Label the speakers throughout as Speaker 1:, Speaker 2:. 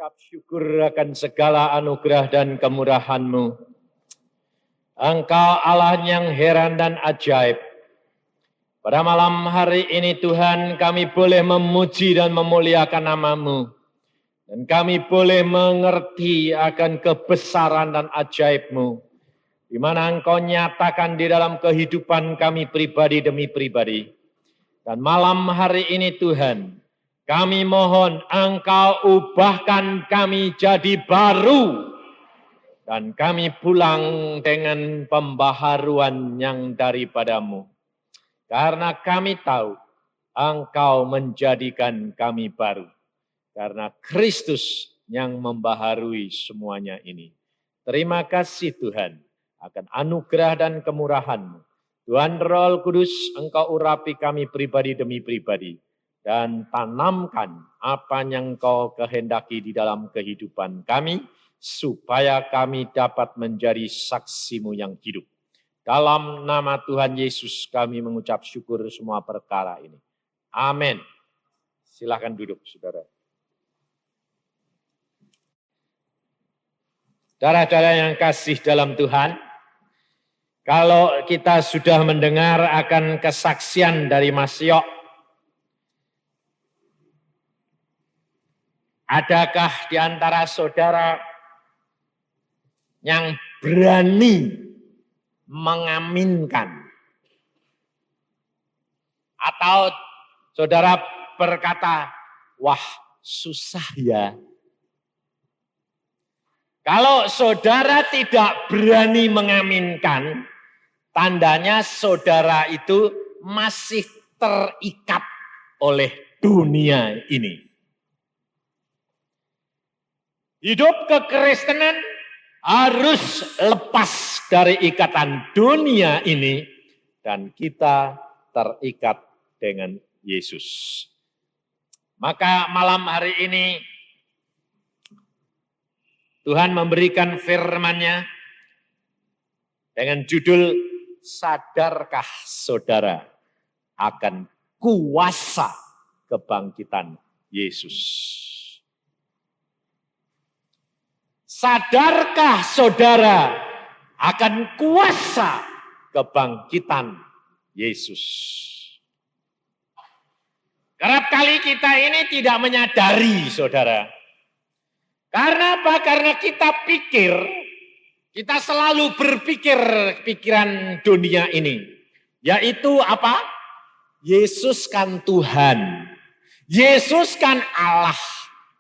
Speaker 1: mengucap syukur akan segala anugerah dan kemurahan-Mu. Engkau Allah yang heran dan ajaib. Pada malam hari ini Tuhan, kami boleh memuji dan memuliakan nama-Mu. Dan kami boleh mengerti akan kebesaran dan ajaib-Mu, di mana Engkau nyatakan di dalam kehidupan kami pribadi demi pribadi. Dan malam hari ini Tuhan, kami mohon Engkau ubahkan kami jadi baru. Dan kami pulang dengan pembaharuan yang daripada-Mu. Karena kami tahu Engkau menjadikan kami baru. Karena Kristus yang membaharui semuanya ini. Terima kasih Tuhan akan anugerah dan kemurahan-Mu. Tuhan Roh Kudus, Engkau urapi kami pribadi demi pribadi. Dan tanamkan apa yang Engkau kehendaki di dalam kehidupan kami, supaya kami dapat menjadi saksi-Mu yang hidup. Dalam nama Tuhan Yesus kami mengucap syukur semua perkara ini. Amin. Silakan duduk, saudara. Saudara-saudara yang kasih dalam Tuhan, kalau kita sudah mendengar akan kesaksian dari Mas Yok, adakah di antara saudara yang berani mengaminkan? Atau saudara berkata, wah susah ya. Kalau saudara tidak berani mengaminkan, tandanya saudara itu masih terikat oleh dunia ini. Hidup kekristenan harus lepas dari ikatan dunia ini dan kita terikat dengan Yesus. Maka malam hari ini Tuhan memberikan firman-Nya dengan judul, sadarkah saudara akan kuasa kebangkitan Yesus? Sadarkah saudara akan kuasa kebangkitan Yesus? Kerap kali kita ini tidak menyadari, saudara. Karena apa? Karena kita pikir, kita selalu berpikir pikiran dunia ini. Yaitu apa? Yesus kan Tuhan. Yesus kan Allah.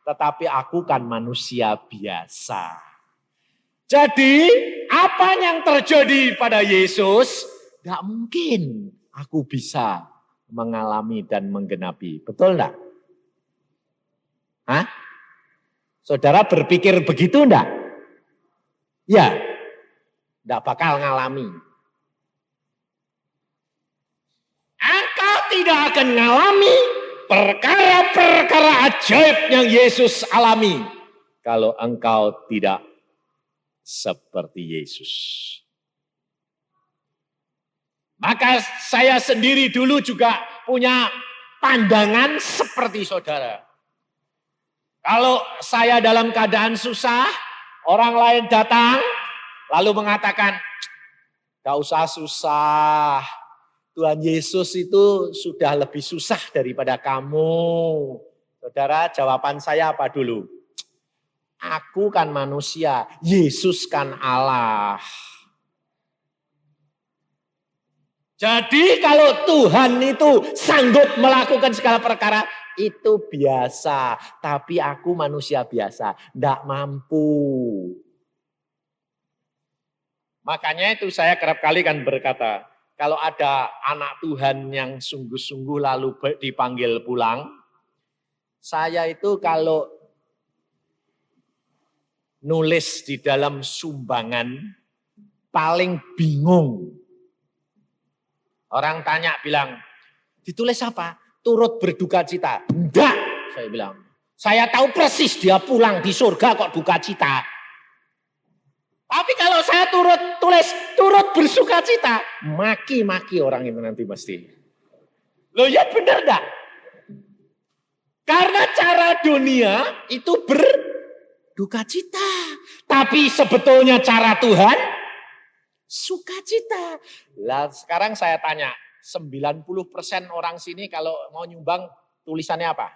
Speaker 1: Tetapi aku kan manusia biasa. Jadi apa yang terjadi pada Yesus, gak mungkin aku bisa mengalami dan menggenapi. Betul enggak? Hah? Saudara berpikir begitu enggak? Ya, enggak bakal ngalami. Engkau tidak akan ngalami perkara-perkara ajaib yang Yesus alami kalau engkau tidak seperti Yesus. Maka saya sendiri dulu juga punya pandangan seperti saudara. Kalau saya dalam keadaan susah, orang lain datang lalu mengatakan, gak usah susah, Tuhan Yesus itu sudah lebih susah daripada kamu. Saudara, jawaban saya apa dulu? Aku kan manusia, Yesus kan Allah. Jadi kalau Tuhan itu sanggup melakukan segala perkara, itu biasa. Tapi aku manusia biasa, tidak mampu. Makanya itu saya kerap kali kan berkata, kalau ada anak Tuhan yang sungguh-sungguh lalu dipanggil pulang, saya itu kalau nulis di dalam sumbangan, paling bingung. Orang tanya bilang, ditulis apa? Turut berduka cita. Enggak, saya bilang. Saya tahu persis dia pulang di surga kok duka cita. Tapi kalau saya turut bersuka cita, maki-maki orang itu nanti pasti. Loh ya benar enggak? Karena cara dunia itu duka cita. Tapi sebetulnya cara Tuhan sukacita. Lah sekarang saya tanya, 90% orang sini kalau mau nyumbang tulisannya apa?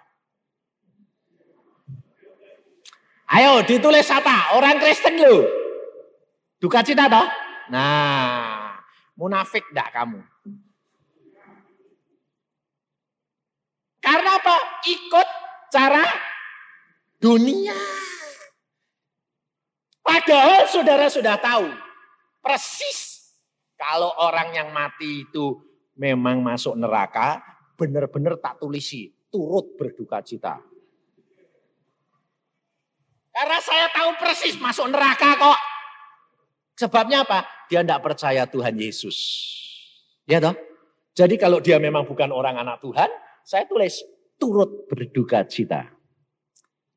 Speaker 1: Ayo ditulis apa? Orang Kristen loh. Duka cita toh? Nah, munafik enggak kamu? Karena apa? Ikut cara dunia. Padahal saudara sudah tahu persis kalau orang yang mati itu memang masuk neraka, benar-benar tak tulisi, turut berduka cita. Karena saya tahu persis masuk neraka kok. Sebabnya apa? Dia tidak percaya Tuhan Yesus. Ya toh? Jadi kalau dia memang bukan orang anak Tuhan, saya tulis turut berduka cita.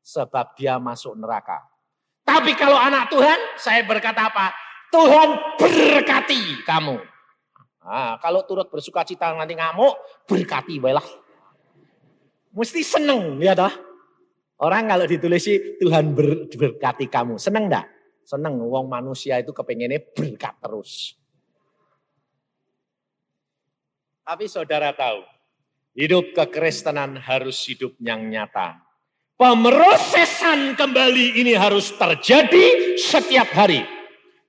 Speaker 1: Sebab dia masuk neraka. Tapi kalau anak Tuhan, saya berkata apa? Tuhan berkati kamu. Nah, kalau turut bersuka cita nanti ngamuk, berkati baiklah. Mesti seneng, ya toh? Orang kalau ditulisi Tuhan berkati kamu, seneng enggak? Seneng, wong manusia itu kepengennya berkat terus. Tapi saudara tahu, hidup kekristenan harus hidup yang nyata. Pemrosesan kembali ini harus terjadi setiap hari.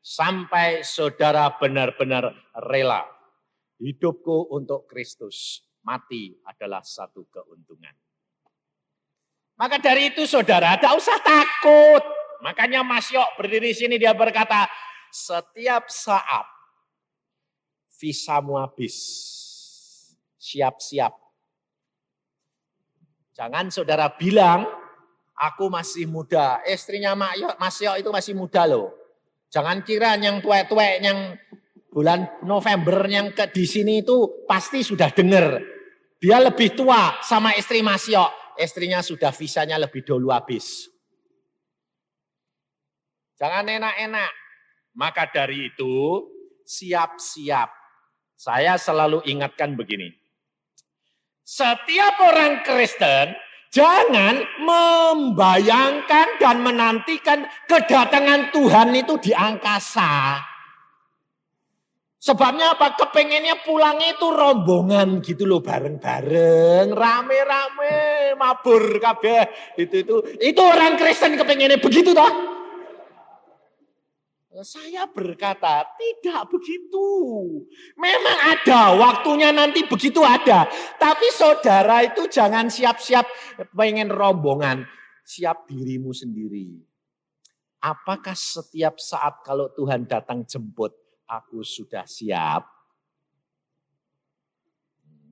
Speaker 1: Sampai saudara benar-benar rela. Hidupku untuk Kristus, mati adalah satu keuntungan. Maka dari itu saudara, tidak usah takut. Makanya Mas Yok berdiri sini dia berkata, setiap saat visamu habis, siap-siap. Jangan saudara bilang, aku masih muda. Istrinya Mas Yok itu masih muda loh. Jangan kira yang tuwek-tuwek yang bulan November yang di sini itu pasti sudah dengar. Dia lebih tua sama istri Mas Yok. Istrinya sudah visanya lebih dulu habis. Jangan enak-enak. Maka dari itu siap-siap. Saya selalu ingatkan begini. Setiap orang Kristen jangan membayangkan dan menantikan kedatangan Tuhan itu di angkasa. Sebabnya apa? Kepengennya pulangnya itu rombongan gitu loh, bareng-bareng, rame-rame, mabur kabeh. Itu orang Kristen kepengennya begitu toh? Saya berkata, tidak begitu. Memang ada, waktunya nanti begitu ada. Tapi saudara itu jangan siap-siap pengen rombongan. Siap dirimu sendiri. Apakah setiap saat kalau Tuhan datang jemput, aku sudah siap?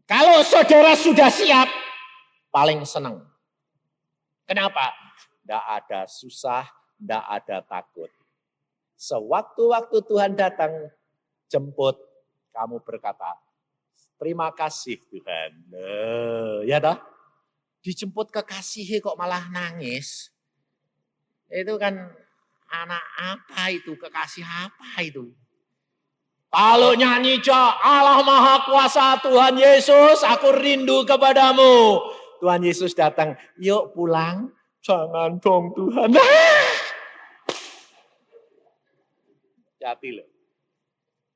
Speaker 1: Kalau saudara sudah siap, paling senang. Kenapa? Tidak ada susah, tidak ada takut. Sewaktu-waktu Tuhan datang jemput, kamu berkata, terima kasih Tuhan. Ya toh? Dijemput kekasih kok malah nangis. Itu kan anak apa itu, kekasih apa itu? Kalau nyanyi Allah Maha Kuasa Tuhan Yesus, aku rindu kepadamu. Tuhan Yesus datang, yuk pulang. Jangan dong Tuhan. Hati loh.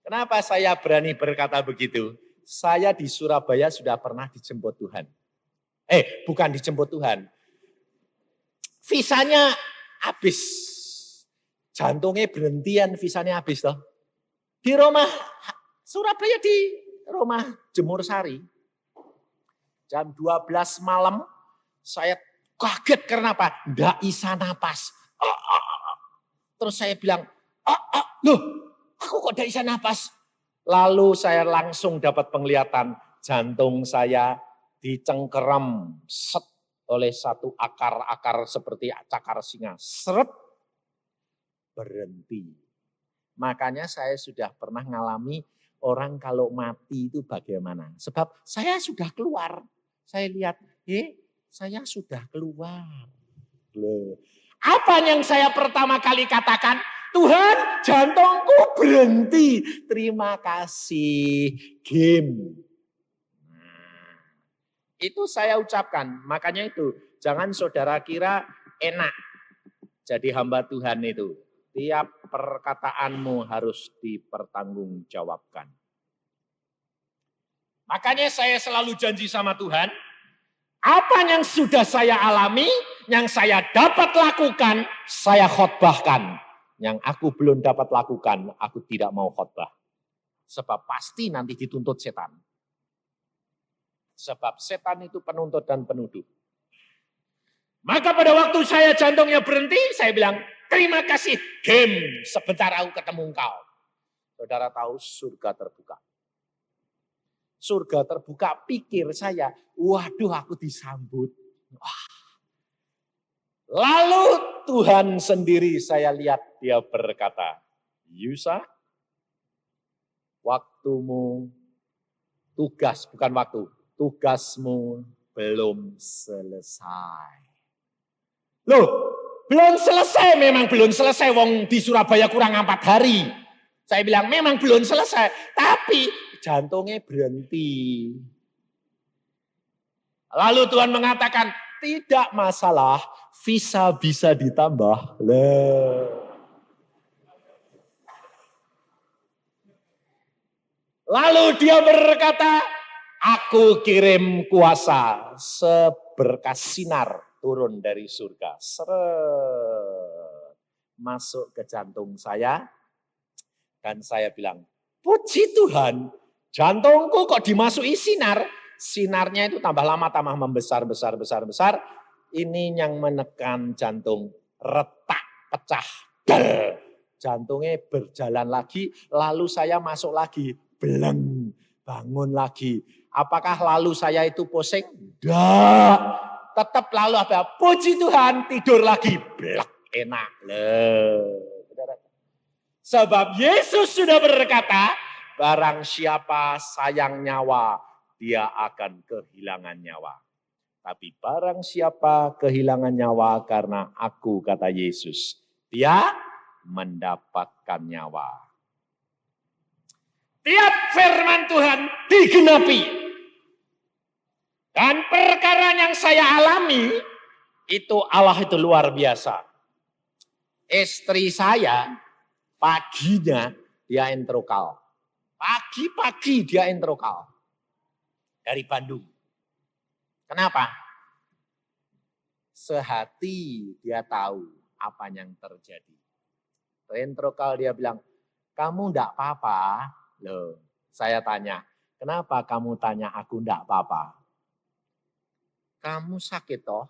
Speaker 1: Kenapa saya berani berkata begitu? Saya di Surabaya sudah pernah dijemput Tuhan. Bukan dijemput Tuhan. Visanya habis. Jantungnya berhentian, visanya habis toh. Di rumah Surabaya, di rumah Jemur Sari. Jam 12 malam saya kaget karena apa? Nggak bisa napas. Terus saya bilang, loh, aku kok tidak bisa napas. Lalu saya langsung dapat penglihatan jantung saya dicengkeram set oleh satu akar-akar seperti cakar singa. Seret, berhenti. Makanya saya sudah pernah ngalami orang kalau mati itu bagaimana. Sebab saya sudah keluar. Saya lihat, saya sudah keluar. Loh. Apa yang saya pertama kali katakan? Tuhan, jantungku berhenti. Terima kasih. Game. Itu saya ucapkan. Makanya itu, jangan saudara kira enak. Jadi hamba Tuhan itu, tiap perkataanmu harus dipertanggungjawabkan. Makanya saya selalu janji sama Tuhan, apa yang sudah saya alami, yang saya dapat lakukan, saya khotbahkan. Yang aku belum dapat lakukan, aku tidak mau khotbah. Sebab pasti nanti dituntut setan. Sebab setan itu penuntut dan penuduh. Maka pada waktu saya jantungnya berhenti, saya bilang, terima kasih, game, sebentar aku ketemu engkau. Saudara tahu surga terbuka. Surga terbuka, pikir saya, waduh aku disambut. Wah. Lalu Tuhan sendiri saya lihat, dia berkata, Yusa, waktumu, tugasmu belum selesai. Loh, belum selesai, memang belum selesai, wong di Surabaya kurang 4 hari. Saya bilang memang belum selesai, tapi jantungnya berhenti. Lalu Tuhan mengatakan, tidak masalah, visa bisa ditambah. Lalu dia berkata, aku kirim kuasa seberkas sinar turun dari surga. Seret. Masuk ke jantung saya. Dan saya bilang, puji Tuhan, jantungku kok dimasuki sinar. Sinarnya itu tambah lama, tambah membesar, besar. Ini yang menekan jantung, retak, pecah, del. Jantungnya berjalan lagi, lalu saya masuk lagi, beleng, bangun lagi. Apakah lalu saya itu pusing? Enggak. Tetap lalu apa? Puji Tuhan, tidur lagi. Blek, enak. Sebab Yesus sudah berkata, barang siapa sayang nyawa, dia akan kehilangan nyawa. Tapi barang siapa kehilangan nyawa karena aku, kata Yesus, dia mendapatkan nyawa. Tiap firman Tuhan digenapi. Dan perkara yang saya alami, itu Allah itu luar biasa. Istri saya, paginya dia entrokal. Pagi-pagi dia entrokal. Dari Bandung. Kenapa? Sehati dia tahu apa yang terjadi. Entrokal dia bilang, kamu enggak apa-apa? Loh, saya tanya, kenapa kamu tanya aku enggak apa-apa? Kamu sakit toh?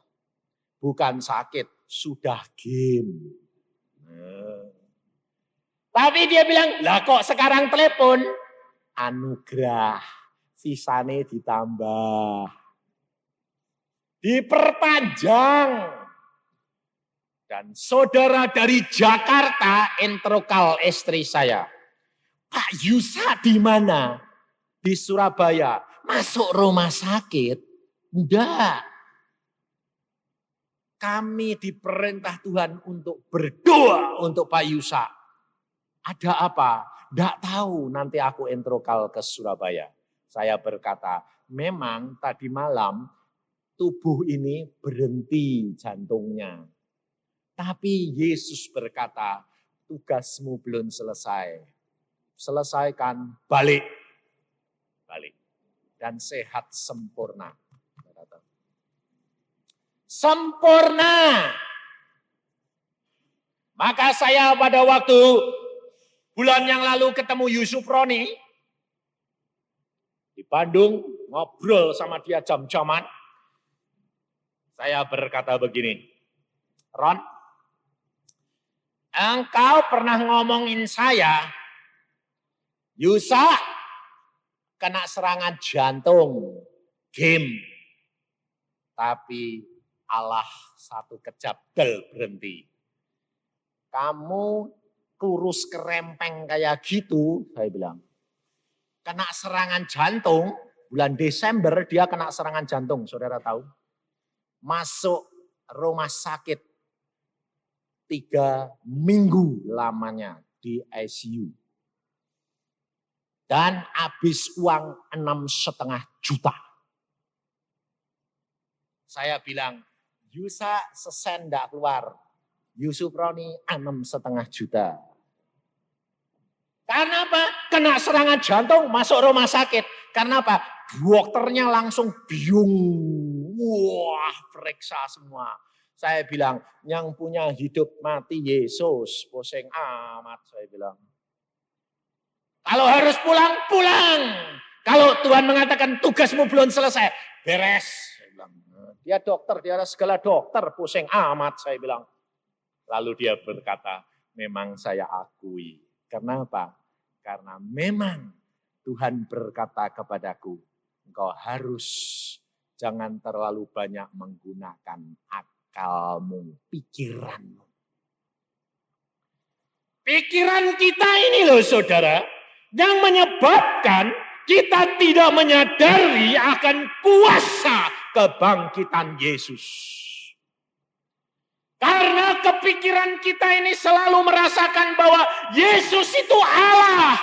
Speaker 1: Bukan sakit, sudah game. Tapi dia bilang, lah kok sekarang telepon? Anugerah, visane ditambah. Diperpanjang. Dan saudara dari Jakarta, entrokal istri saya. Pak Yusa di mana? Di Surabaya. Masuk rumah sakit? Enggak. Kami diperintah Tuhan untuk berdoa untuk Pak Yusa. Ada apa? Enggak tahu, nanti aku entrokal ke Surabaya. Saya berkata, memang tadi malam tubuh ini berhenti jantungnya. Tapi Yesus berkata, tugasmu belum selesai. Selesaikan, balik. Dan sehat sempurna. Sempurna. Maka saya pada waktu bulan yang lalu ketemu Yusuf Roni di Bandung, ngobrol sama dia jam-jaman. Saya berkata begini, Ron, engkau pernah ngomongin saya, Yusa kena serangan jantung, game. Tapi Allah satu kejap berhenti. Kamu kurus kerempeng kayak gitu, saya bilang. Kena serangan jantung, bulan Desember dia kena serangan jantung, saudara tahu. Masuk rumah sakit 3 minggu lamanya di ICU. Dan habis uang 6,5 juta. Saya bilang, Yusa sesen enggak keluar. Yusuf Roni 6,5 juta. Karena apa? Kena serangan jantung, masuk rumah sakit. Karena apa? Dokternya langsung bingung. Wah, periksa semua. Saya bilang, yang punya hidup mati Yesus. Pusing amat, saya bilang. Kalau harus pulang, pulang. Kalau Tuhan mengatakan tugasmu belum selesai, beres. Saya bilang. Dia dokter, dia ada segala dokter, pusing amat, saya bilang. Lalu dia berkata, memang saya akui. Karena apa? Karena memang Tuhan berkata kepadaku, engkau harus jangan terlalu banyak menggunakan akalmu, pikiranmu. Pikiran kita ini loh saudara, yang menyebabkan kita tidak menyadari akan kuasa kebangkitan Yesus. Karena kepikiran kita ini selalu merasakan bahwa Yesus itu Allah.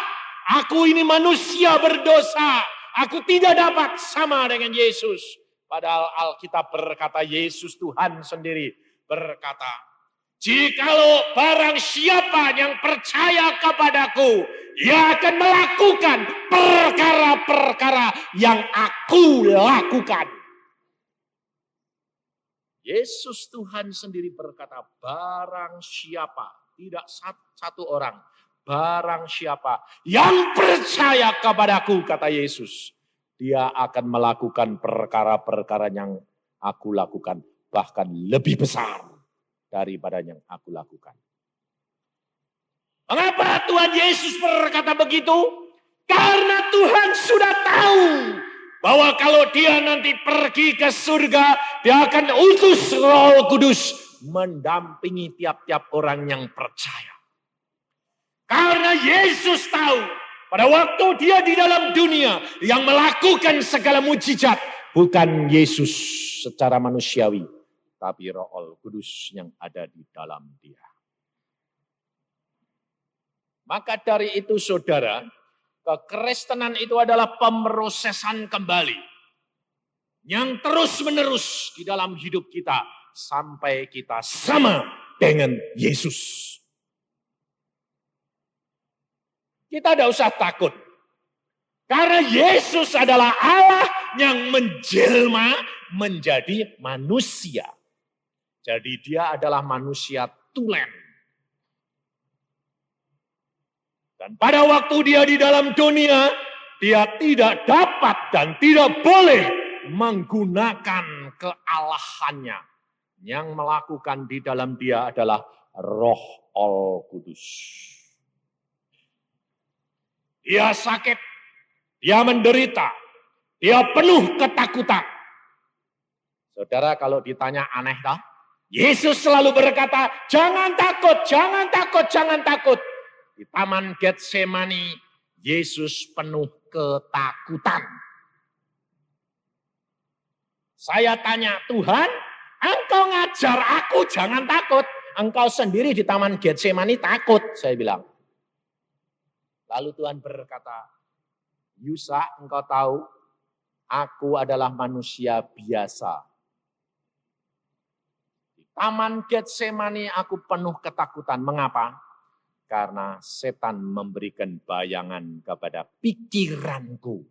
Speaker 1: Aku ini manusia berdosa. Aku tidak dapat sama dengan Yesus. Padahal Alkitab berkata Yesus Tuhan sendiri berkata, jikalau barang siapa yang percaya kepadaku, ia akan melakukan perkara-perkara yang aku lakukan. Yesus Tuhan sendiri berkata, barang siapa, tidak satu orang, barang siapa yang percaya kepadaku, kata Yesus, dia akan melakukan perkara-perkara yang aku lakukan, bahkan lebih besar daripada yang aku lakukan. Mengapa Tuhan Yesus berkata begitu? Karena Tuhan sudah tahu bahwa kalau dia nanti pergi ke surga, dia akan utus Roh Kudus mendampingi tiap-tiap orang yang percaya. Karena Yesus tahu pada waktu dia di dalam dunia yang melakukan segala mujizat bukan Yesus secara manusiawi, tapi Roh Kudus yang ada di dalam dia. Maka dari itu saudara, kekristenan itu adalah pemrosesan kembali yang terus-menerus di dalam hidup kita sampai kita sama dengan Yesus. Kita tidak usah takut. Karena Yesus adalah Allah yang menjelma menjadi manusia. Jadi dia adalah manusia tulen. Dan pada waktu dia di dalam dunia, dia tidak dapat dan tidak boleh menggunakan kealahannya. Yang melakukan di dalam dia adalah Roh Al-Kudus. Dia sakit, dia menderita, dia penuh ketakutan. Saudara kalau ditanya aneh tak? Yesus selalu berkata, jangan takut, jangan takut, jangan takut. Di Taman Getsemani, Yesus penuh ketakutan. Saya tanya, Tuhan, engkau ngajar aku jangan takut. Engkau sendiri di Taman Getsemani takut, saya bilang. Lalu Tuhan berkata, Yusa, engkau tahu, aku adalah manusia biasa. Di Taman Getsemani aku penuh ketakutan. Mengapa? Karena setan memberikan bayangan kepada pikiranku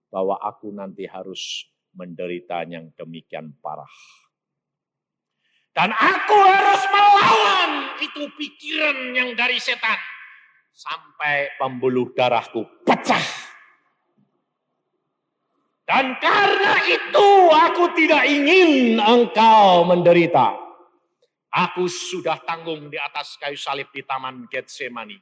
Speaker 1: bahwa aku nanti harus menderita yang demikian parah. Dan aku harus melawan itu pikiran yang dari setan sampai pembuluh darahku pecah. Dan karena itu aku tidak ingin engkau menderita. Aku sudah tanggung di atas kayu salib di Taman Getsemani.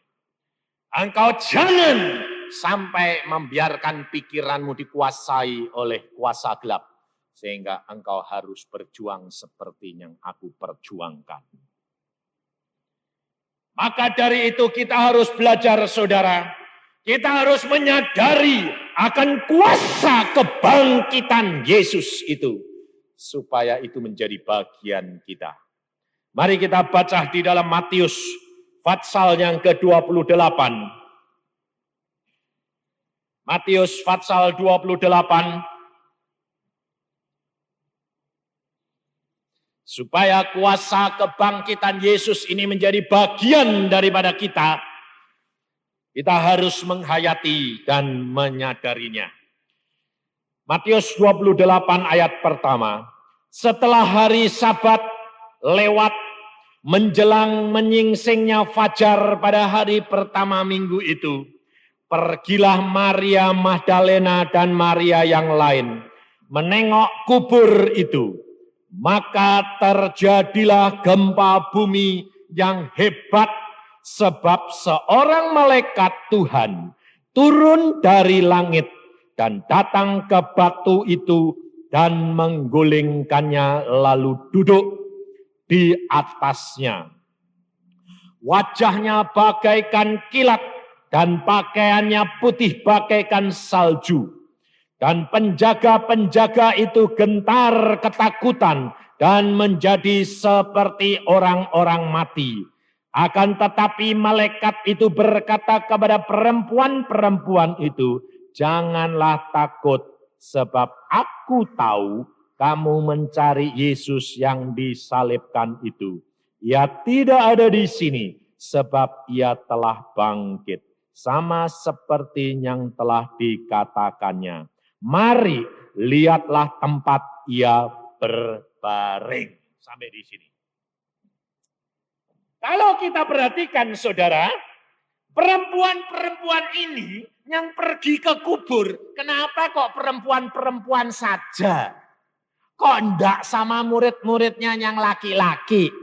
Speaker 1: Engkau jangan sampai membiarkan pikiranmu dikuasai oleh kuasa gelap. Sehingga engkau harus berjuang seperti yang aku perjuangkan. Maka dari itu kita harus belajar saudara. Kita harus menyadari akan kuasa kebangkitan Yesus itu. Supaya itu menjadi bagian kita. Mari kita baca di dalam Matius pasal yang ke-28. Matius pasal 28. Supaya kuasa kebangkitan Yesus ini menjadi bagian daripada kita harus menghayati dan menyadarinya. Matius 28 ayat pertama. Setelah hari Sabat lewat menjelang menyingsingnya fajar pada hari pertama minggu itu, pergilah Maria Magdalena dan Maria yang lain menengok kubur itu. Maka terjadilah gempa bumi yang hebat sebab seorang malaikat Tuhan turun dari langit dan datang ke batu itu dan menggulingkannya lalu duduk di atasnya. Wajahnya bagaikan kilat dan pakaiannya putih bagaikan salju. Dan penjaga-penjaga itu gentar ketakutan dan menjadi seperti orang-orang mati. Akan tetapi malaikat itu berkata kepada perempuan-perempuan itu, janganlah takut sebab aku tahu kamu mencari Yesus yang disalibkan itu. Ia tidak ada di sini sebab ia telah bangkit. Sama seperti yang telah dikatakannya. Mari lihatlah tempat ia berbaring. Sampai di sini. Kalau kita perhatikan saudara, perempuan-perempuan ini yang pergi ke kubur, kenapa kok perempuan-perempuan saja? Kok enggak sama murid-muridnya yang laki-laki?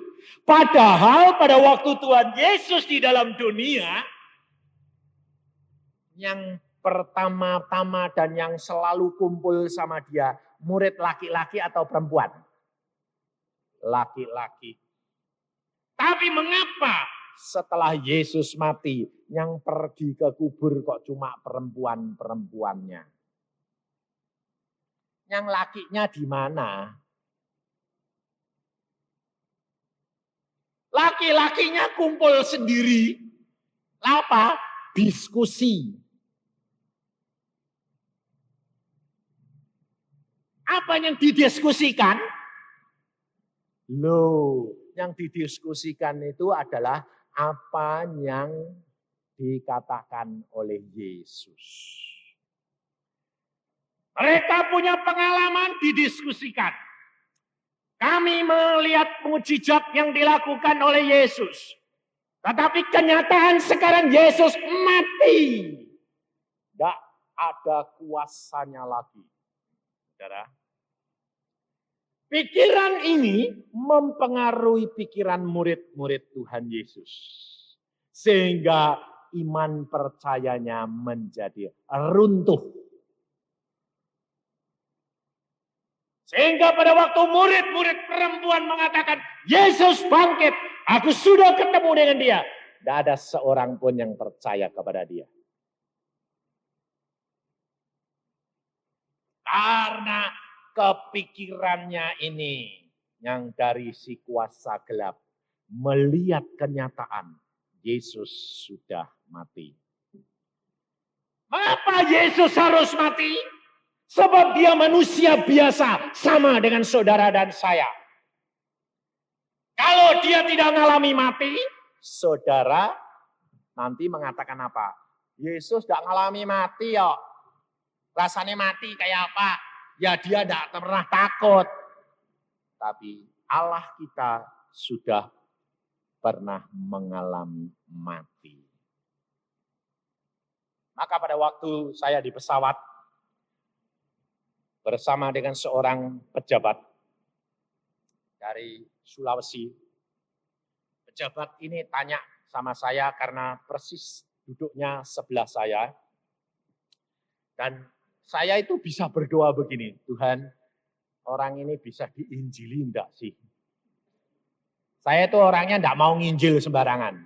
Speaker 1: Padahal pada waktu Tuhan Yesus di dalam dunia, yang pertama-tama dan yang selalu kumpul sama dia, murid laki-laki atau perempuan? Laki-laki. Tapi mengapa setelah Yesus mati, yang pergi ke kubur kok cuma perempuan-perempuannya? Yang lakinya di mana? Laki-lakinya kumpul sendiri. Apa? Diskusi. Apa yang didiskusikan? Loh, yang didiskusikan itu adalah apa yang dikatakan oleh Yesus. Mereka punya pengalaman didiskusikan. Kami melihat mukjizat yang dilakukan oleh Yesus. Tetapi kenyataan sekarang Yesus mati. Tidak ada kuasanya lagi. Saudara, pikiran ini mempengaruhi pikiran murid-murid Tuhan Yesus. Sehingga iman percayanya menjadi runtuh. Sehingga pada waktu murid-murid perempuan mengatakan, Yesus bangkit, aku sudah ketemu dengan dia. Tidak ada seorang pun yang percaya kepada dia. Karena kepikirannya ini yang dari si kuasa gelap melihat kenyataan Yesus sudah mati. Mengapa Yesus harus mati? Sebab dia manusia biasa sama dengan saudara dan saya. Kalau dia tidak mengalami mati, saudara nanti mengatakan apa? Yesus tidak mengalami mati ya. Rasanya mati kayak apa? Ya dia tidak pernah takut. Tapi Allah kita sudah pernah mengalami mati. Maka pada waktu saya di pesawat bersama dengan seorang pejabat dari Sulawesi. Pejabat ini tanya sama saya karena persis duduknya sebelah saya. Dan saya itu bisa berdoa begini, Tuhan, orang ini bisa diinjili enggak sih? Saya itu orangnya enggak mau nginjil sembarangan.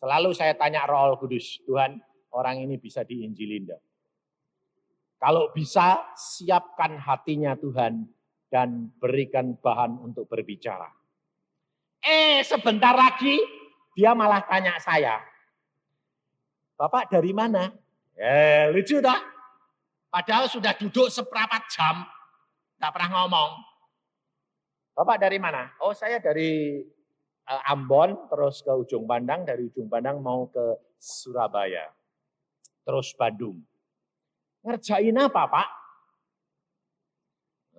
Speaker 1: Selalu saya tanya Roh Kudus, Tuhan, orang ini bisa diinjili enggak? Kalau bisa, siapkan hatinya Tuhan dan berikan bahan untuk berbicara. Sebentar lagi dia malah tanya saya, Bapak dari mana? Lucu dah. Padahal sudah duduk seperempat jam, tidak pernah ngomong. Bapak dari mana? Oh, saya dari Ambon, terus ke Ujung Pandang, dari Ujung Pandang mau ke Surabaya, terus Bandung. Ngerjain apa, Pak?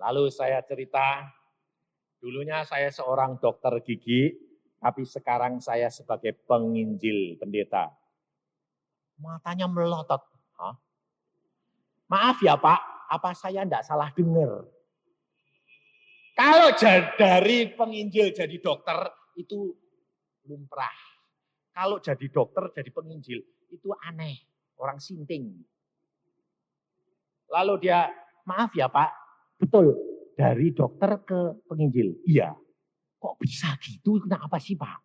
Speaker 1: Lalu saya cerita, dulunya saya seorang dokter gigi, tapi sekarang saya sebagai penginjil pendeta. Matanya melotot. Hah? Maaf ya Pak, apa saya enggak salah dengar? Kalau dari penginjil jadi dokter, itu lumrah. Kalau jadi dokter, jadi penginjil, itu aneh. Orang sinting. Lalu dia, maaf ya Pak, betul, dari dokter ke penginjil. Iya. Kok bisa gitu? Kenapa sih Pak?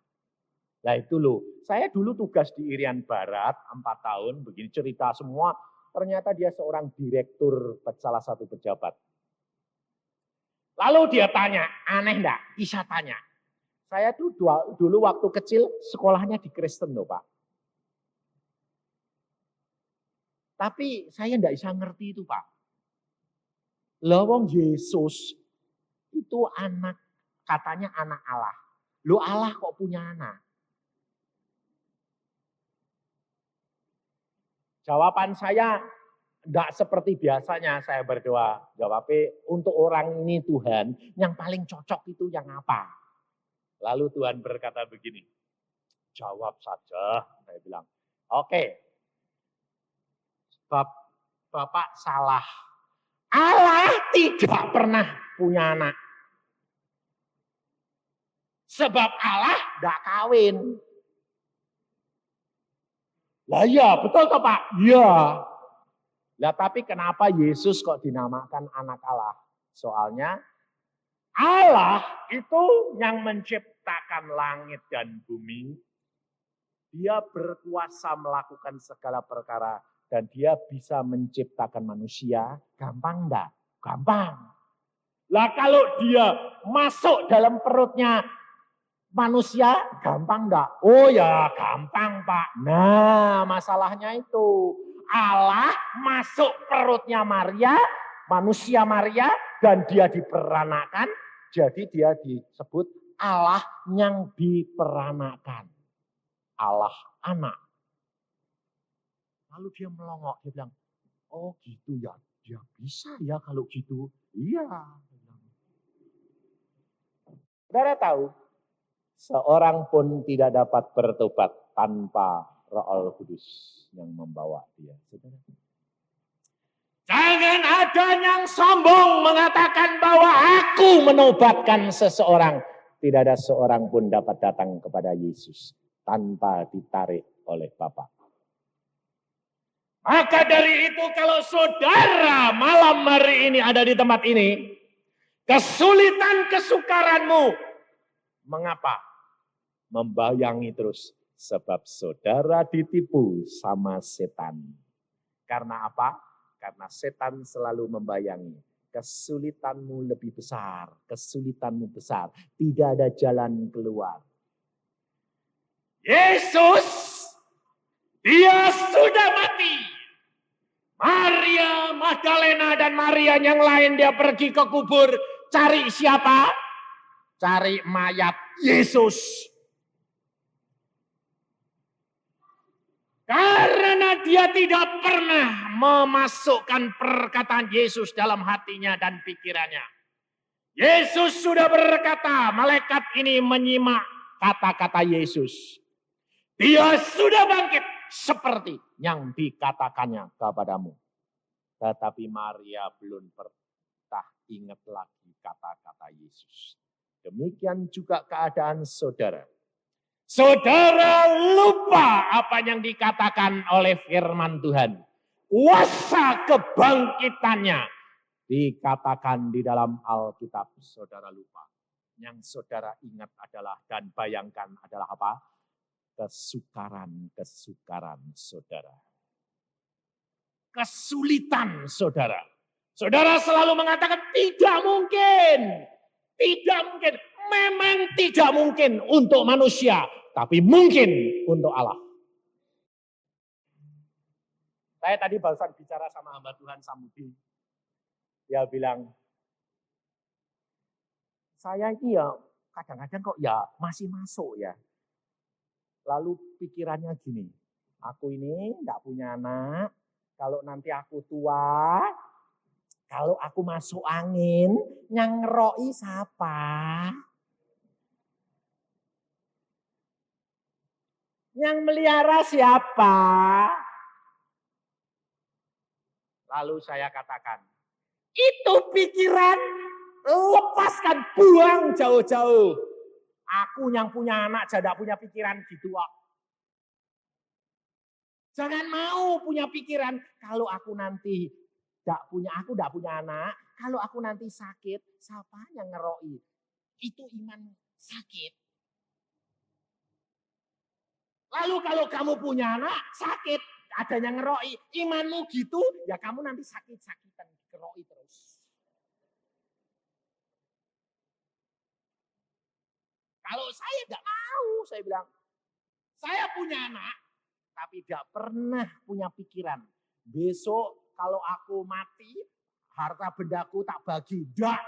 Speaker 1: Nah itu loh, saya dulu tugas di Irian Barat 4 tahun, begini cerita semua, ternyata dia seorang direktur salah satu pejabat. Lalu dia tanya, aneh enggak? Bisa tanya. Saya tuh dulu waktu kecil sekolahnya di Kristen loh Pak. Tapi saya enggak bisa ngerti itu Pak. Lah wong Yesus itu anak, katanya anak Allah. Loh Allah kok punya anak? Jawaban saya enggak seperti biasanya saya berdoa. Jawabnya, untuk orang ini Tuhan, yang paling cocok itu yang apa? Lalu Tuhan berkata begini, jawab saja, saya bilang. Oke, Bapak salah. Allah tidak pernah punya anak. Sebab Allah enggak kawin. Lah iya, betul toh Pak? Iya. Lah tapi kenapa Yesus kok dinamakan anak Allah? Soalnya Allah itu yang menciptakan langit dan bumi. Dia berkuasa melakukan segala perkara dan dia bisa menciptakan manusia. Gampang enggak? Gampang. Lah kalau dia masuk dalam perutnya manusia, gampang enggak? Oh ya gampang Pak. Nah masalahnya itu. Allah masuk perutnya Maria, manusia Maria, dan dia diperanakan. Jadi dia disebut Allah yang diperanakan. Allah anak. Lalu dia melongok, dia bilang, oh gitu ya, dia bisa ya kalau gitu. Iya. Saudara tahu, seorang pun tidak dapat bertobat tanpa Roh Kudus yang membawa dia. Saudara. Jangan ada yang sombong mengatakan bahwa aku menobatkan seseorang. Tidak ada seorang pun dapat datang kepada Yesus tanpa ditarik oleh Bapa. Maka dari itu kalau saudara malam hari ini ada di tempat ini, kesulitan kesukaranmu, mengapa? Membayangi terus. Sebab saudara ditipu sama setan. Karena apa? Karena setan selalu membayangi. Kesulitanmu lebih besar. Kesulitanmu besar. Tidak ada jalan keluar. Yesus, dia sudah mati. Maria Magdalena dan Maria yang lain dia pergi ke kubur. Cari siapa? Cari mayat Yesus. Karena dia tidak pernah memasukkan perkataan Yesus dalam hatinya dan pikirannya. Yesus sudah berkata, malaikat ini menyimak kata-kata Yesus. Dia sudah bangkit seperti yang dikatakannya kepadamu. Tetapi Maria belum pernah ingat lagi kata-kata Yesus. Demikian juga keadaan saudara. Saudara lupa apa yang dikatakan oleh firman Tuhan. Kuasa kebangkitannya dikatakan di dalam Alkitab. Saudara lupa. Yang saudara ingat adalah dan bayangkan adalah apa? Kesukaran saudara. Kesulitan saudara. Saudara selalu mengatakan tidak mungkin. Tidak mungkin. Memang tidak mungkin untuk manusia. Tapi mungkin untuk Allah. Saya tadi barusan bicara sama hamba Tuhan Samudi. Dia bilang,
Speaker 2: saya ini ya kadang-kadang kok ya masih masuk ya. Lalu pikirannya gini, aku ini enggak punya anak, kalau nanti aku tua, kalau aku masuk angin, yang ngeroi siapa? Yang melihara siapa? Lalu saya katakan, itu pikiran, lepaskan, buang jauh-jauh. Aku yang punya anak, tidak punya pikiran gitu kok. Jangan mau punya pikiran, kalau aku nanti aku tidak punya anak, kalau aku nanti sakit, siapa yang ngeroi? Itu iman sakit. Lalu kalau kamu punya anak, sakit, ada yang ngeroi, imanmu gitu, ya kamu nanti sakit-sakitan, ngeroi terus. Kalau saya tidak mau, saya bilang, saya punya anak, tapi tidak pernah punya pikiran. Besok kalau aku mati, harta bendaku tak bagi. Tidak.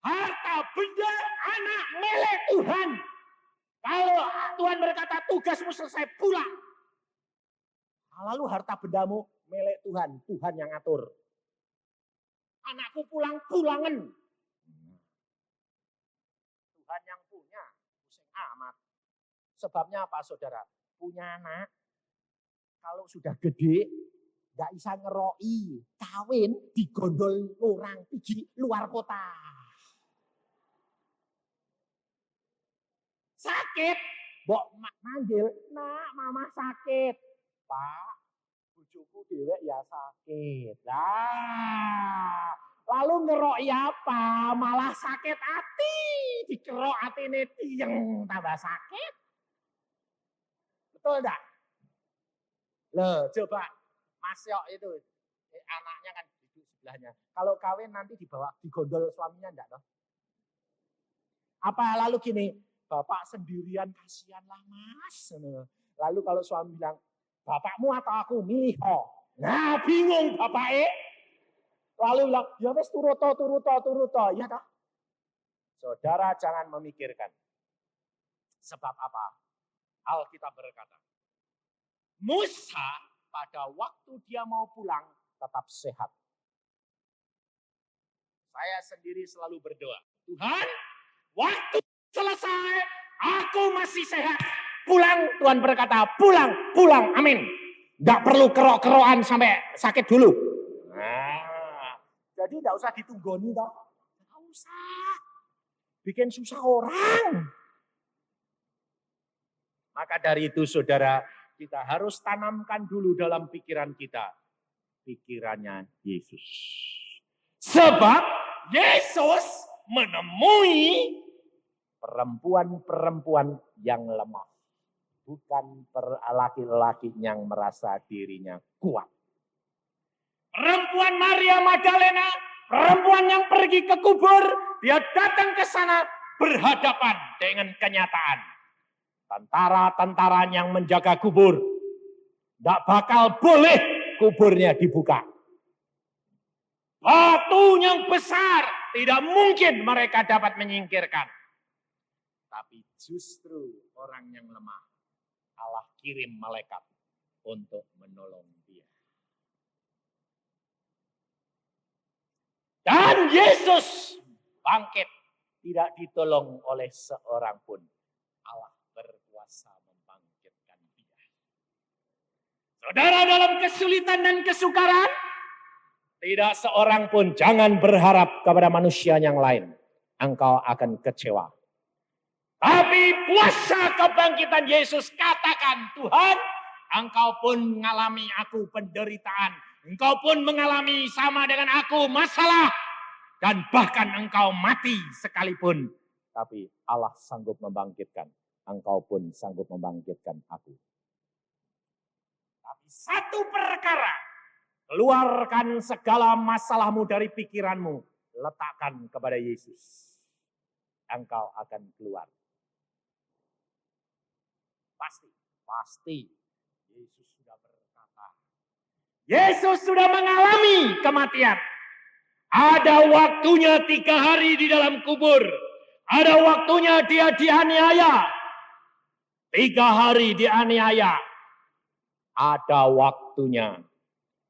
Speaker 2: Harta benda anak milik Tuhan. Kalau Tuhan berkata tugasmu selesai, pulang. Lalu harta bendamu milik Tuhan. Tuhan yang atur. Anakku pulang, pulangan. Tuhan yang punya. Pusing amat. Sebabnya apa saudara? Punya anak, kalau sudah gede, nggak bisa ngeroi, kawin digondol orang pergi luar kota. Sakit, mbok manggil, nak mama sakit. Pak, bojoku dewek ya sakit. Nah, lalu ngeroi apa? Malah sakit hati, dikerok atine tiyeng tambah sakit. Betul enggak? Loh, coba Mas Yok itu anaknya kan duduk sebelahnya. Kalau kawin nanti dibawa digondol suaminya enggak toh? Apa lalu gini, bapak sendirian kasihanlah Mas. Lalu kalau suami bilang, bapakmu atau aku milih oh. Nah, bingung bapak. Lalu bilang, ya wes turuto. Ya toh? Saudara jangan memikirkan. Sebab apa? Alkitab berkata, Musa pada waktu dia mau pulang tetap sehat. Saya sendiri selalu berdoa, Tuhan, waktu selesai, aku masih sehat. Pulang, Tuhan berkata, pulang, amin. Tidak perlu kerok-kerokan sampai sakit dulu. Nah, jadi tidak usah ditunggoni toh. Tidak usah. Bikin susah orang. Maka dari itu saudara, kita harus tanamkan dulu dalam pikiran kita. Pikirannya Yesus. Sebab Yesus menemui perempuan-perempuan yang lemah. Bukan laki-laki yang merasa dirinya kuat. Perempuan Maria Magdalena, perempuan yang pergi ke kubur, dia datang ke sana berhadapan dengan kenyataan. Tentara-tentara yang menjaga kubur, tidak bakal boleh kuburnya dibuka. Batu yang besar, tidak mungkin mereka dapat menyingkirkan. Tapi justru orang yang lemah, Allah kirim malaikat untuk menolong dia. Dan Yesus bangkit, tidak ditolong oleh seorang pun. Allah berkuasa membangkitkan dia. Saudara dalam kesulitan dan kesukaran, tidak seorang pun jangan berharap kepada manusia yang lain. Engkau akan kecewa. Tapi kuasa kebangkitan Yesus katakan, Tuhan, engkau pun mengalami aku penderitaan. Engkau pun mengalami sama dengan aku masalah. Dan bahkan engkau mati sekalipun. Tapi Allah sanggup membangkitkan. Engkau pun sanggup membangkitkan aku. Tapi satu perkara, keluarkan segala masalahmu dari pikiranmu. Letakkan kepada Yesus. Engkau akan keluar. Pasti. Yesus sudah berkata. Yesus sudah mengalami kematian. Ada waktunya 3 hari di dalam kubur. Ada waktunya dia dianiaya. 3 hari dianiaya. Ada waktunya.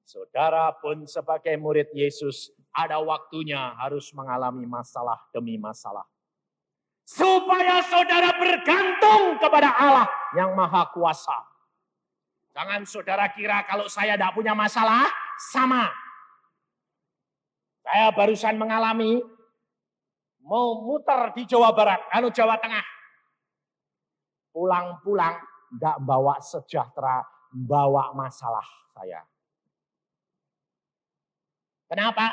Speaker 2: Saudara pun sebagai murid Yesus, ada waktunya harus mengalami masalah demi masalah. Supaya saudara bergantung kepada Allah yang Maha Kuasa. Jangan saudara kira kalau saya tidak punya masalah, sama. Saya barusan mengalami, mau muter di Jawa Barat, Jawa Tengah. Pulang-pulang, tidak bawa sejahtera, bawa masalah saya. Kenapa?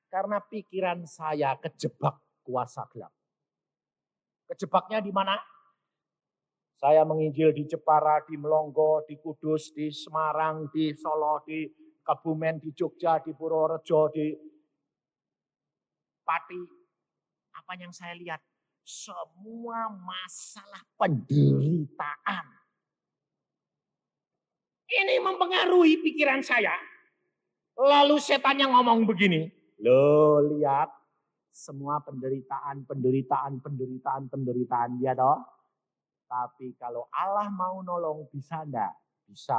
Speaker 2: Karena pikiran saya kejebak kuasa gelap. Kejebaknya di mana? Saya menginjil di Jepara, di Melongo, di Kudus, di Semarang, di Solo, di Kebumen, di Jogja, di Purworejo, di Pati. Apa yang saya lihat? Semua masalah penderitaan. Ini mempengaruhi pikiran saya. Lalu setan yang ngomong begini. Loh, lihat. Semua penderitaan ya toh. Tapi kalau Allah mau nolong bisa enggak? Bisa.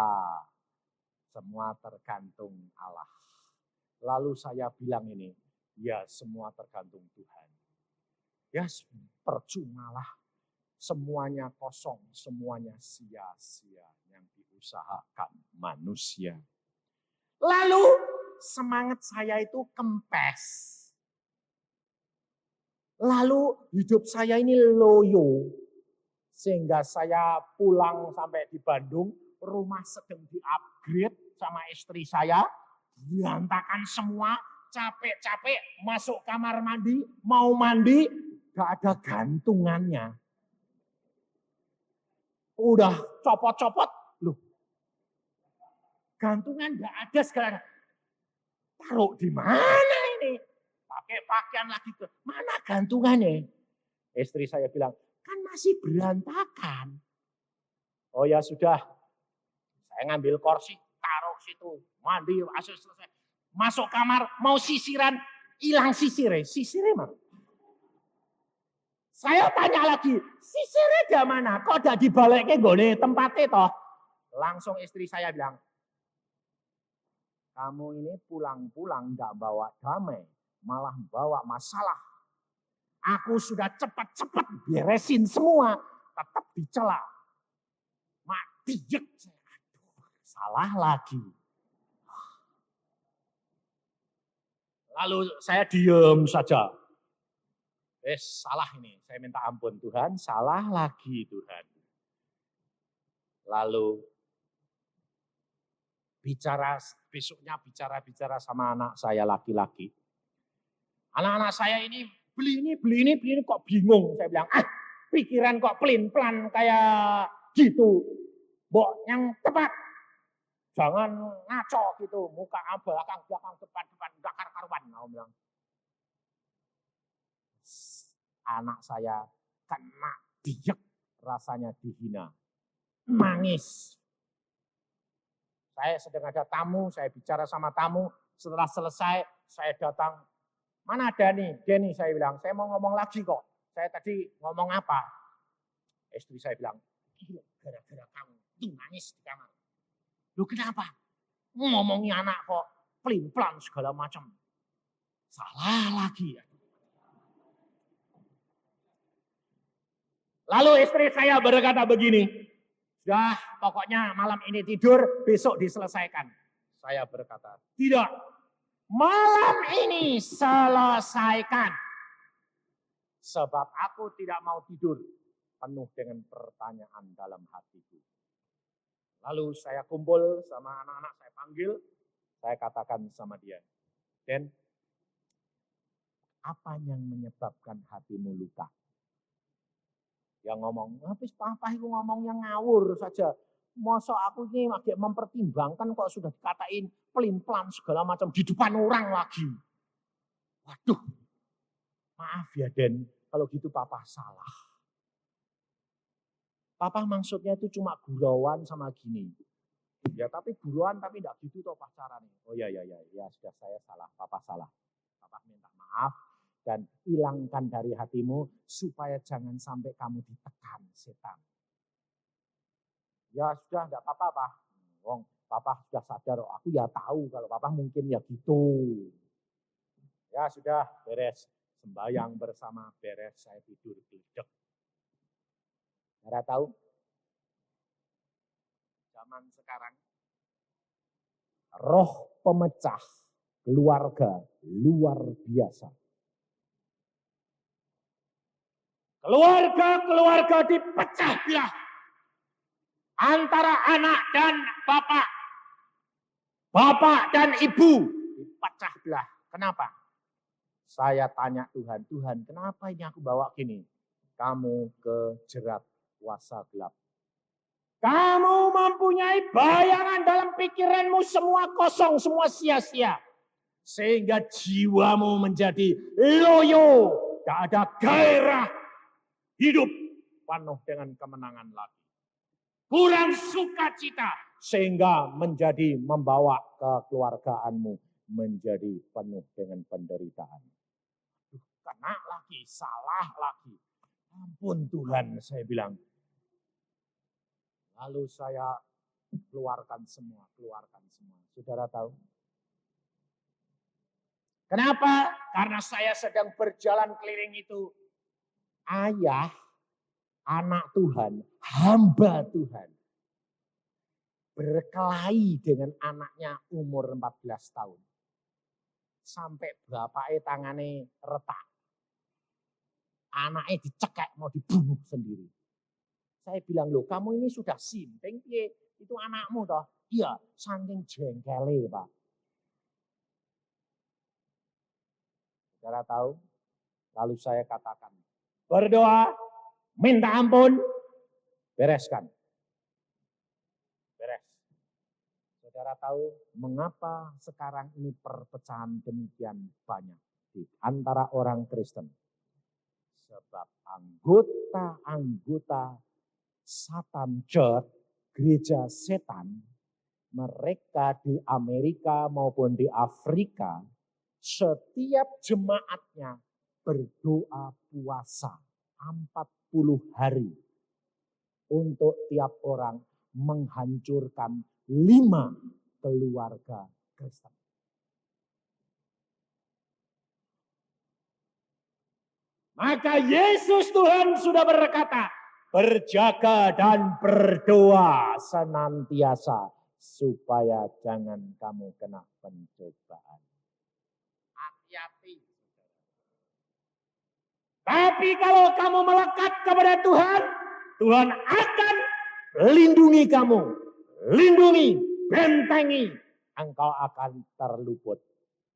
Speaker 2: Semua tergantung Allah. Lalu saya bilang ini, ya semua tergantung Tuhan. Ya percumalah. Semuanya kosong, semuanya sia-sia yang diusahakan manusia. Lalu semangat saya itu kempes. Lalu hidup saya ini loyo. Sehingga saya pulang sampai di Bandung, rumah sedang di-upgrade sama istri saya. Berantakan semua, capek-capek, masuk kamar mandi, mau mandi, gak ada gantungannya. Udah copot-copot, loh. Gantungan gak ada sekarang. Taruh di mana ini? Pakai pakaian lagi ke mana gantungannya? Istri saya bilang, kan masih berantakan. Oh ya sudah, saya ngambil kursi, taruh situ, mandi, asal selesai. Masuk kamar, mau sisiran, hilang sisirnya. Sisirnya mana? Saya tanya lagi, sisirnya di mana? Kok udah dibaliknya gone tempatnya toh? Langsung istri saya bilang, kamu ini pulang-pulang gak bawa damai, malah bawa masalah. Aku sudah cepat-cepat beresin semua, tetap dicela. Mak dijek. Salah lagi. Lalu saya diam saja. Salah ini, saya minta ampun Tuhan, salah lagi Tuhan. Lalu besoknya bicara sama anak saya laki-laki. Anak-anak saya ini beli ini kok bingung. Saya bilang, pikiran kok pelin-pelan kayak gitu. Mbok yang tepat. Jangan ngaco gitu, muka belakang, depan, gak karuan. Aku bilang. Anak saya kena diek, rasanya dihina. Nangis. Saya sedang ada tamu, saya bicara sama tamu. Setelah selesai, saya datang. Mana Denny, saya bilang, saya mau ngomong lagi kok. Saya tadi ngomong apa? Istri saya bilang, gila, gara-gara kamu tuh nangis di kamar. Loh kenapa? Ngomongin anak kok pelin-pelan segala macam. Salah lagi ya. Lalu istri saya berkata begini, sudah pokoknya malam ini tidur, besok diselesaikan. Saya berkata, tidak. Malam ini selesaikan. Sebab aku tidak mau tidur penuh dengan pertanyaan dalam hatiku. Lalu saya kumpul sama anak-anak, saya panggil, saya katakan sama dia, Den, apa yang menyebabkan hatimu luka? Yang ngomong, habis papa itu ngomong yang ngawur saja. Masa aku ini agak mempertimbangkan kok sudah dikatain pelin-pelan segala macam di depan orang lagi. Waduh, maaf ya Den, kalau gitu papa salah. Papa maksudnya itu cuma gurauan sama gini. Ya tapi gurauan tapi enggak gitu toh pacaran. Oh ya sudah saya salah, papa salah. Papa minta maaf dan hilangkan dari hatimu supaya jangan sampai kamu ditekan setan. Ya sudah, enggak apa-apa, Pak. Wong, Papa sudah sadar, aku ya tahu kalau Papa mungkin ya gitu. Ya sudah, beres. Sembayang bersama, beres, saya tidur gledek. Saudara tahu? Zaman sekarang, roh pemecah keluarga luar biasa. Keluarga dipecah belah antara anak dan bapak, bapak dan ibu dipecah belah. Kenapa? Saya tanya Tuhan, Tuhan kenapa ini aku bawa gini? Kamu kejerat kuasa gelap. Kamu mempunyai bayangan dalam pikiranmu semua kosong, semua sia-sia. Sehingga jiwamu menjadi loyo, tak ada gairah hidup penuh dengan kemenangan lagi. Kurang sukacita sehingga menjadi membawa kekeluargaanmu menjadi penuh dengan penderitaan. Kena lagi, salah lagi. Ampun Tuhan, saya bilang. Lalu saya keluarkan semua. Saudara tahu? Kenapa? Karena saya sedang berjalan keliling itu. Ayah, anak Tuhan, hamba Tuhan. Berkelahi dengan anaknya umur 14 tahun. Sampai bapaknya tangannya retak. Anaknya dicekek mau dibunuh sendiri. Saya bilang, loh kamu ini sudah simping, itu anakmu toh? Iya, saking jengkele Pak. Saudara tahu? Lalu saya katakan, berdoa, minta ampun, bereskan. Beres. Saudara tahu mengapa sekarang ini perpecahan demikian banyak di antara orang Kristen? Sebab anggota-anggota Satan Church, gereja setan, mereka di Amerika maupun di Afrika, setiap jemaatnya berdoa puasa 40 hari untuk tiap orang menghancurkan 5 keluarga Kristen. Maka Yesus Tuhan sudah berkata, berjaga dan berdoa senantiasa supaya jangan kamu kena pencobaan. Hati-hati. Tapi kalau kamu melekat kepada Tuhan, Tuhan akan lindungi kamu. Lindungi, bentengi. Engkau akan terluput.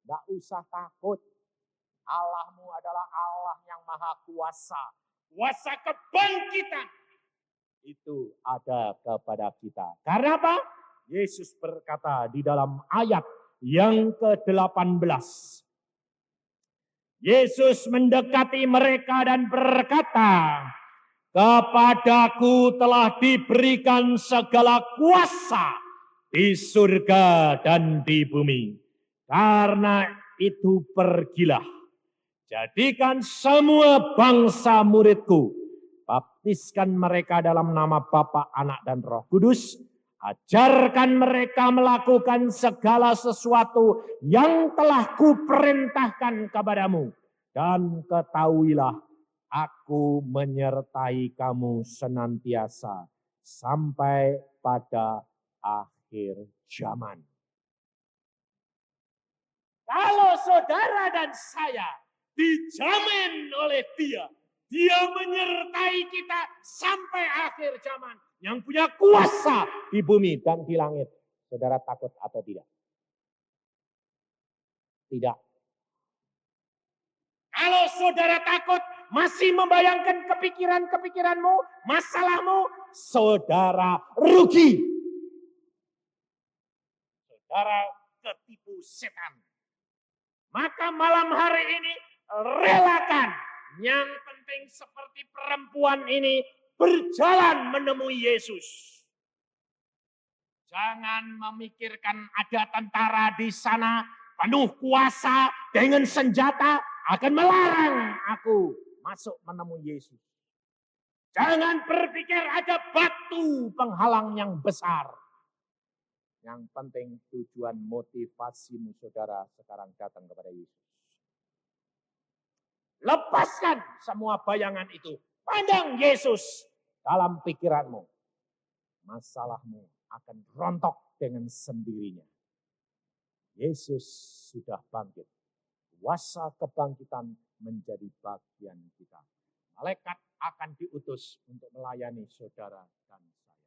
Speaker 2: Tidak usah takut. Allahmu adalah Allah yang maha kuasa. Kuasa kebangkitan itu ada kepada kita. Karena apa? Yesus berkata di dalam ayat yang ke-18. Yesus mendekati mereka dan berkata, kepadaku telah diberikan segala kuasa di surga dan di bumi. Karena itu pergilah. Jadikan semua bangsa muridku. Baptiskan mereka dalam nama Bapa, Anak, dan Roh Kudus. Ajarkan mereka melakukan segala sesuatu yang telah kuperintahkan kepadamu. Dan ketahuilah, aku menyertai kamu senantiasa sampai pada akhir zaman. Kalau saudara dan saya dijamin oleh Dia, Dia menyertai kita sampai akhir zaman. Yang punya kuasa di bumi dan di langit. Saudara takut atau tidak? Tidak. Kalau saudara takut, masih membayangkan kepikiran-kepikiranmu, masalahmu, saudara rugi. Saudara ketipu setan. Maka malam hari ini relakan. Yang penting seperti perempuan ini berjalan menemui Yesus. Jangan memikirkan ada tentara di sana, penuh kuasa dengan senjata akan melarang aku masuk menemui Yesus. Jangan berpikir ada batu penghalang yang besar. Yang penting tujuan motivasimu saudara sekarang datang kepada Yesus. Lepaskan semua bayangan itu. Pandang Yesus dalam pikiranmu. Masalahmu akan rontok dengan sendirinya. Yesus sudah bangkit. Kuasa kebangkitan menjadi bagian kita. Malaikat akan diutus untuk melayani saudara dan saya.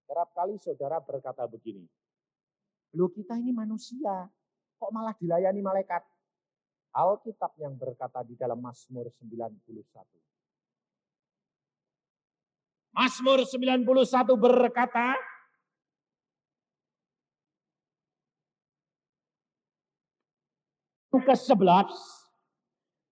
Speaker 2: Kerap kali saudara berkata begini, loh kita ini manusia, kok malah dilayani malaikat? Alkitab yang berkata di dalam Mazmur 91. Mazmur 91 berkata, ke-11,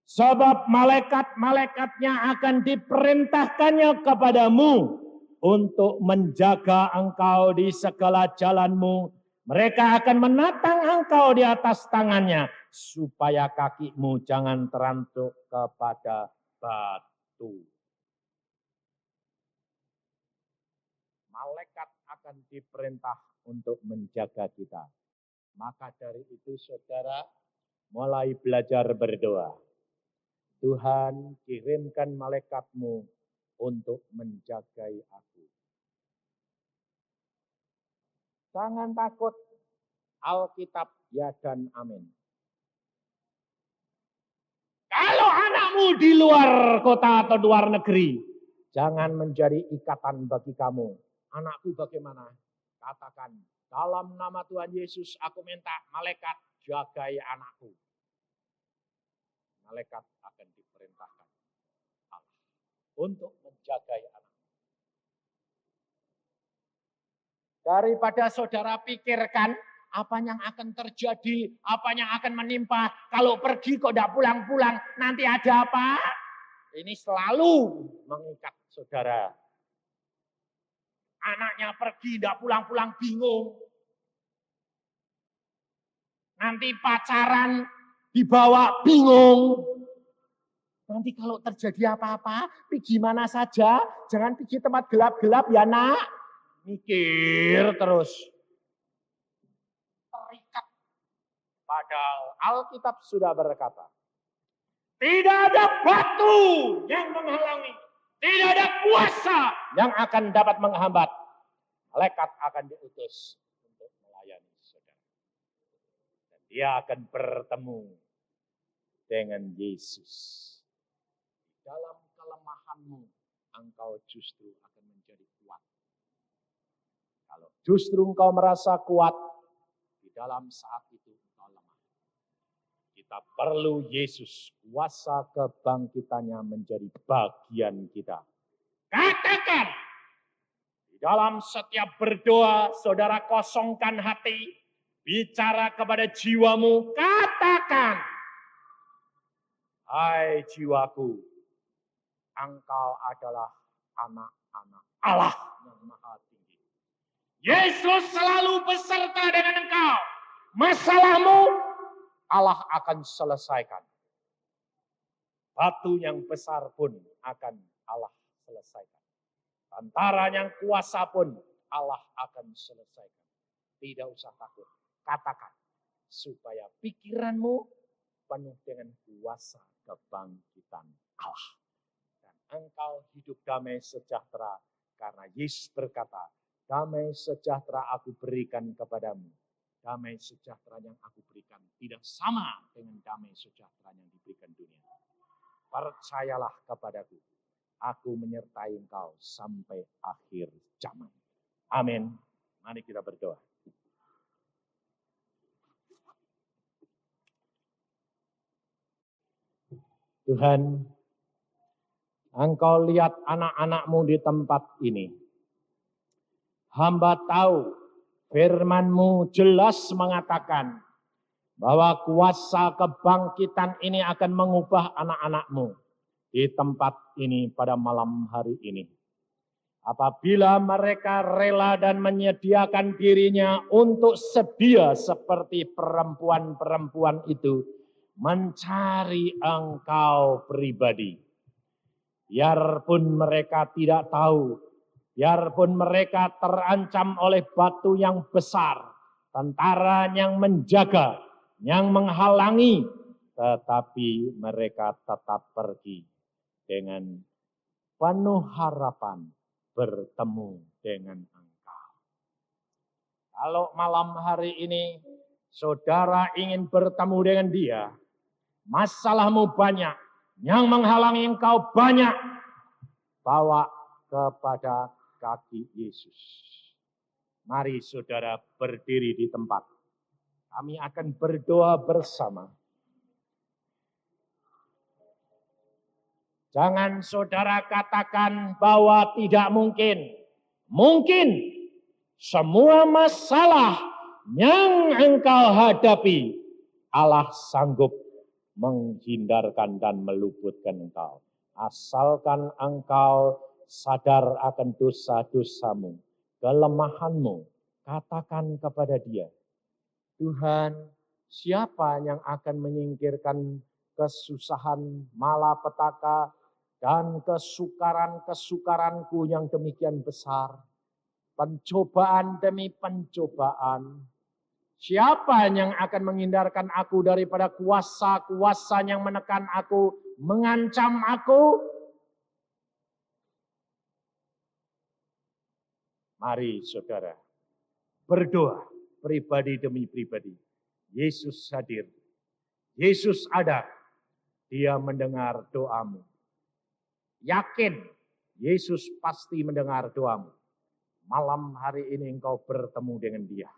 Speaker 2: sebab malaikat-malaikatnya akan diperintahkannya kepadamu untuk menjaga engkau di segala jalanmu. Mereka akan menatang engkau di atas tangannya, supaya kakimu jangan terantuk kepada batu. Malaikat akan diperintah untuk menjaga kita. Maka dari itu saudara, mulai belajar berdoa. Tuhan, kirimkan malaikatmu untuk menjagai aku. Jangan takut. Alkitab ya dan amin. Kalau anakmu di luar kota atau luar negeri, jangan menjadi ikatan bagi kamu. Anakku bagaimana? Katakan, dalam nama Tuhan Yesus aku minta malaikat jagai anakku. Malaikat akan diperintahkan Allah untuk menjagai anak. Daripada saudara pikirkan apa yang akan terjadi, apa yang akan menimpa, kalau pergi kok tidak pulang-pulang, nanti ada apa? Ini selalu mengikat saudara. Anaknya pergi tidak pulang-pulang bingung. Nanti pacaran dibawa bingung. Nanti kalau terjadi apa-apa, pergi mana saja, jangan pergi tempat gelap-gelap ya nak. Mikir terus. Terikat. Padahal Alkitab sudah berkata, tidak ada batu yang menghalangi. Tidak ada kuasa yang akan dapat menghambat. Malaikat akan diutus untuk melayani saudara. Dan dia akan bertemu dengan Yesus. Dalam kelemahanmu, engkau justru akan menjadi kuat. Kalau justru engkau merasa kuat, di dalam saat itu engkau lemah. Kita perlu Yesus, kuasa kebangkitannya menjadi bagian kita. Katakan, di dalam setiap berdoa, saudara kosongkan hati, bicara kepada jiwamu, katakan, hai jiwaku, engkau adalah anak-anak Allah yang maha tinggi. Yesus selalu beserta dengan engkau. Masalahmu Allah akan selesaikan. Batu yang besar pun akan Allah selesaikan. Tentara yang kuasa pun Allah akan selesaikan. Tidak usah takut. Katakan supaya pikiranmu penuh dengan kuasa kebangkitan Allah. Dan engkau hidup damai sejahtera karena Yesus berkata, damai sejahtera aku berikan kepadamu. Damai sejahtera yang aku berikan tidak sama dengan damai sejahtera yang diberikan dunia. Percayalah kepadaku. Aku menyertai engkau sampai akhir zaman. Amin. Mari kita berdoa. Tuhan, Engkau lihat anak-anak-Mu di tempat ini. Hamba tahu firman-Mu jelas mengatakan bahwa kuasa kebangkitan ini akan mengubah anak-anak-Mu di tempat ini pada malam hari ini.
Speaker 1: apabila mereka rela dan menyediakan dirinya untuk sedia seperti perempuan-perempuan itu mencari Engkau pribadi. Biarpun mereka tidak tahu, biarpun mereka terancam oleh batu yang besar, tentara yang menjaga, yang menghalangi, tetapi mereka tetap pergi dengan penuh harapan bertemu dengan Engkau. Kalau malam hari ini saudara ingin bertemu dengan Dia, masalahmu banyak, yang menghalangi engkau banyak, bawa kepada kaki Yesus. Mari saudara berdiri di tempat. Kami akan berdoa bersama. Jangan saudara katakan bahwa tidak mungkin. Mungkin semua masalah yang engkau hadapi, Allah sanggup menghindarkan dan meluputkan engkau. Asalkan engkau sadar akan dosa-dosamu, kelemahanmu, katakan kepada Dia, Tuhan, siapa yang akan menyingkirkan kesusahan, malapetaka, dan kesukaran-kesukaranku yang demikian besar, pencobaan demi pencobaan. Siapa yang akan menghindarkan aku daripada kuasa-kuasa yang menekan aku, mengancam aku? Mari saudara, berdoa pribadi demi pribadi. Yesus hadir, Yesus ada, Dia mendengar doamu. Yakin, Yesus pasti mendengar doamu. Malam hari ini engkau bertemu dengan Dia.